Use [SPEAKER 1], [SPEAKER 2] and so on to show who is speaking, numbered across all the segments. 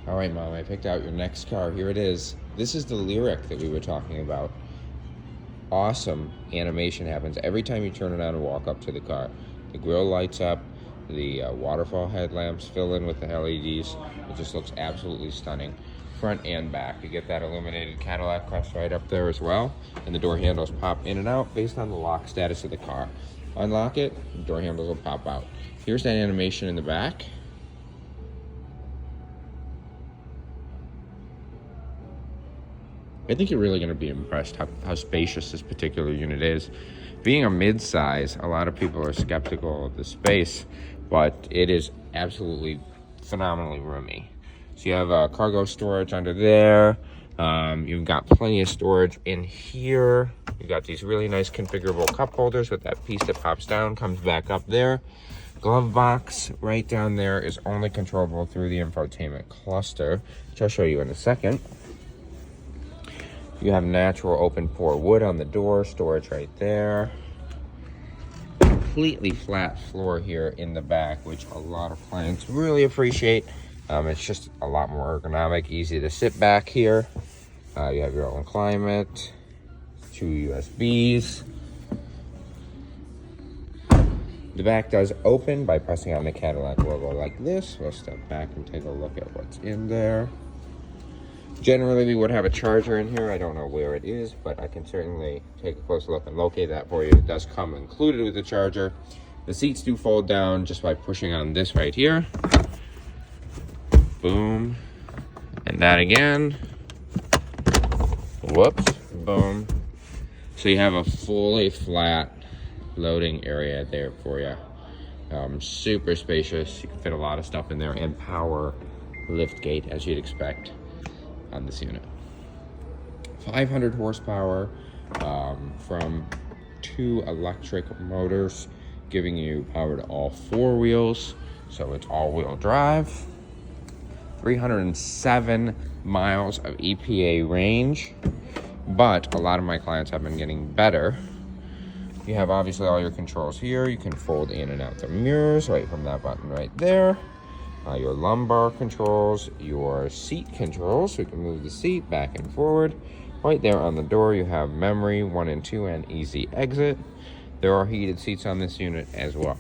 [SPEAKER 1] All right, Mom, I picked out your next car. Here it is. This is the Lyriq that we were talking about. Awesome animation happens every time you turn it on and walk up to the car. The grille lights up, the waterfall headlamps fill in with the LEDs. It just looks absolutely stunning, front and back. You get that illuminated Cadillac crest right up there as well, and the door handles pop in and out based on the lock status of the car. Unlock it, the door handles will pop out. Here's that animation in the back. I think you're really going to be impressed how spacious this particular unit is. Being a mid-size, a lot of people are skeptical of the space, but it is absolutely phenomenally roomy. So you have cargo storage under there. You've got plenty of storage in here. You've got these really nice configurable cup holders with that piece that pops down, comes back up there. Glove box right down there is only controllable through the infotainment cluster, which I'll show you in a second. You have natural open pore wood on the door, storage right there. Completely flat floor here in the back, which a lot of clients really appreciate. It's just a lot more ergonomic, easy to sit back here. You have your own climate, 2 USBs. The back does open by pressing on the Cadillac logo like this. We'll step back and take a look at what's in there. Generally, we would have a charger in here. I don't know where it is, but I can certainly take a close look and locate that for you. It does come included with the charger. The seats do fold down just by pushing on this right here. Boom. And that again. Whoops. Boom. So you have a fully flat loading area there for you. Super spacious. You can fit a lot of stuff in there, and power lift gate as you'd expect on this unit. 500 horsepower from 2 electric motors, giving you power to all 4 wheels, so it's all-wheel drive. 307 miles of EPA range, but a lot of my clients have been getting better. You have obviously all your controls here. You can fold in and out the mirrors right from that button right there. Your lumbar controls, your seat controls, so you can move the seat back and forward. Right there on the door, you have memory 1 and 2 and easy exit. There are heated seats on this unit as well.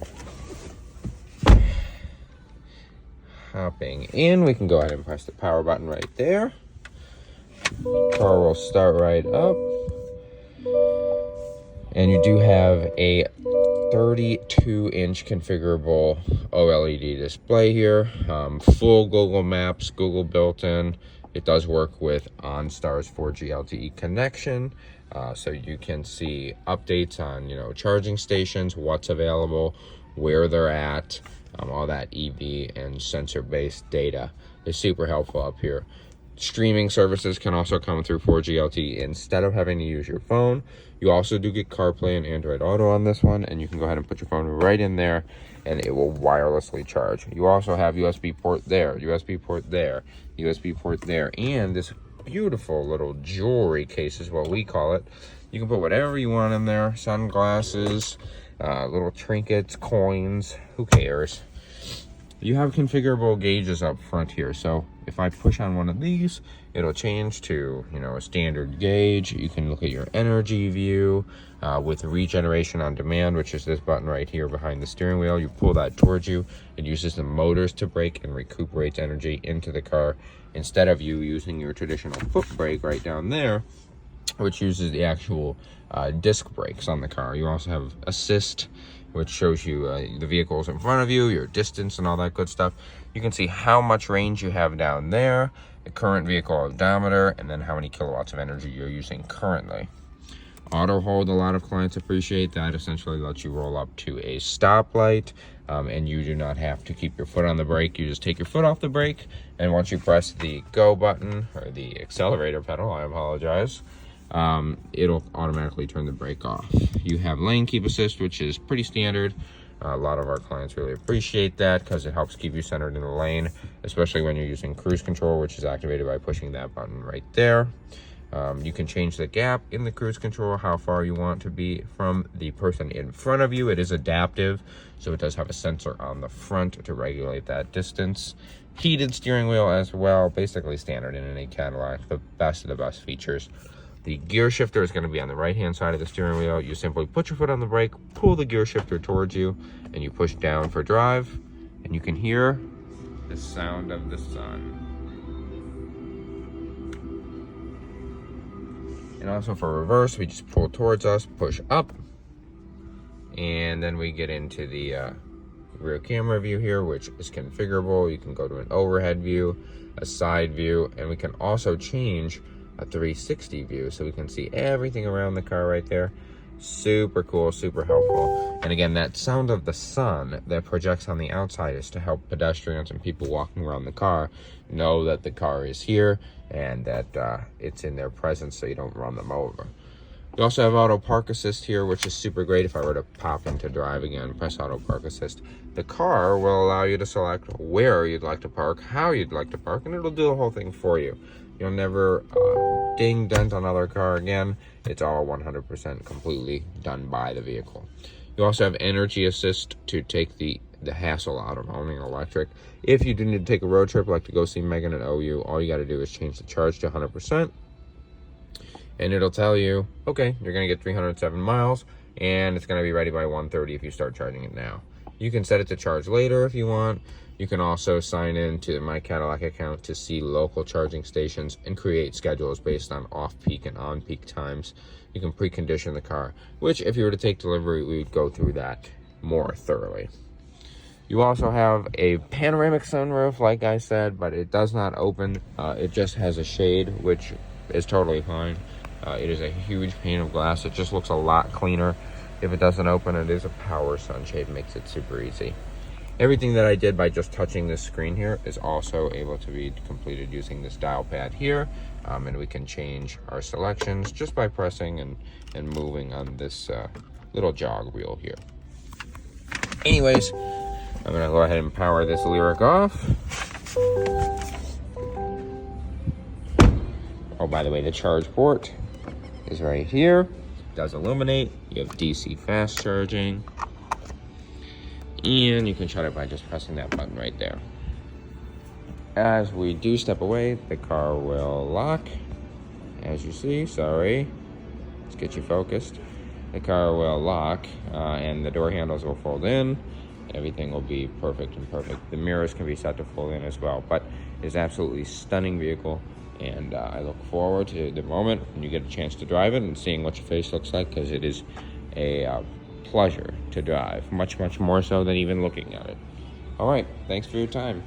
[SPEAKER 1] Hopping in, we can go ahead and press the power button right there. Car will start right up. And you do have a 32-inch configurable OLED display here. Full Google Maps, Google built-in. It does work with OnStar's 4G LTE connection, so you can see updates on, charging stations, what's available, where they're at. All that EV and sensor-based data is super helpful up here. Streaming services can also come through 4G LTE instead of having to use your phone. You also do get CarPlay and Android Auto on this one, and you can go ahead and put your phone right in there and it will wirelessly charge. You also have USB port there, USB port there, USB port there, and this beautiful little jewelry case is what we call it. You can put whatever you want in there, sunglasses, little trinkets, coins, who cares? You have configurable gauges up front here, so if I push on one of these, it'll change to, a standard gauge. You can look at your energy view with regeneration on demand, which is this button right here behind the steering wheel. You pull that towards you. It uses the motors to brake and recuperates energy into the car instead of you using your traditional foot brake right down there, which uses the actual disc brakes on the car. You also have assist, which shows you the vehicles in front of you, your distance, and all that good stuff. You can see how much range you have down there, the current vehicle odometer, and then how many kilowatts of energy you're using currently. Auto hold, a lot of clients appreciate that. Essentially lets you roll up to a stoplight, and you do not have to keep your foot on the brake. You just take your foot off the brake, and once you press the go button, or the accelerator pedal, I apologize, it'll automatically turn the brake off. You have lane keep assist, which is pretty standard. A lot of our clients really appreciate that because it helps keep you centered in the lane, especially when you're using cruise control, which is activated by pushing that button right there. You can change the gap in the cruise control, how far you want to be from the person in front of you. It is adaptive, so it does have a sensor on the front to regulate that distance. Heated steering wheel as well, basically standard in any Cadillac, the best of the best features. The gear shifter is going to be on the right-hand side of the steering wheel. You simply put your foot on the brake, pull the gear shifter towards you, and you push down for drive, and you can hear the sound of the sun. And also for reverse, we just pull towards us, push up, and then we get into the rear camera view here, which is configurable. You can go to an overhead view, a side view, and we can also change a 360 view, so we can see everything around the car right there. Super cool, super helpful. And again, that sound of the sun that projects on the outside is to help pedestrians and people walking around the car know that the car is here and that it's in their presence, so you don't run them over. You also have auto park assist here, which is super great. If I were to pop into drive again, press auto park assist, the car will allow you to select where you'd like to park, how you'd like to park, and it'll do the whole thing for you. You'll never ding, dent another car again. It's all 100% completely done by the vehicle. You also have energy assist to take the hassle out of owning electric. If you do need to take a road trip, like to go see Megan and OU, all you got to do is change the charge to 100%. And it'll tell you, okay, you're going to get 307 miles, and it's going to be ready by 1:30 if you start charging it now. You can set it to charge later if you want. You can also sign in to My Cadillac account to see local charging stations and create schedules based on off-peak and on-peak times. You can precondition the car, which if you were to take delivery, we would go through that more thoroughly. You also have a panoramic sunroof, like I said, but it does not open. It just has a shade, which is totally fine. It is a huge pane of glass. It just looks a lot cleaner. If it doesn't open, it is a power sunshade, makes it super easy. Everything that I did by just touching this screen here is also able to be completed using this dial pad here. And we can change our selections just by pressing and moving on this little jog wheel here. Anyways, I'm gonna go ahead and power this Lyriq off. Oh, by the way, the charge port is right here. It does illuminate. You have DC fast charging. And you can shut it by just pressing that button right there. As we do step away, the car will lock. As you see, sorry. Let's get you focused. The car will lock and the door handles will fold in. Everything will be perfect and perfect. The mirrors can be set to fold in as well, but it's absolutely stunning vehicle. And I look forward to the moment when you get a chance to drive it and seeing what your face looks like, because it is a pleasure to drive, much more so than even looking at it. All right, thanks for your time.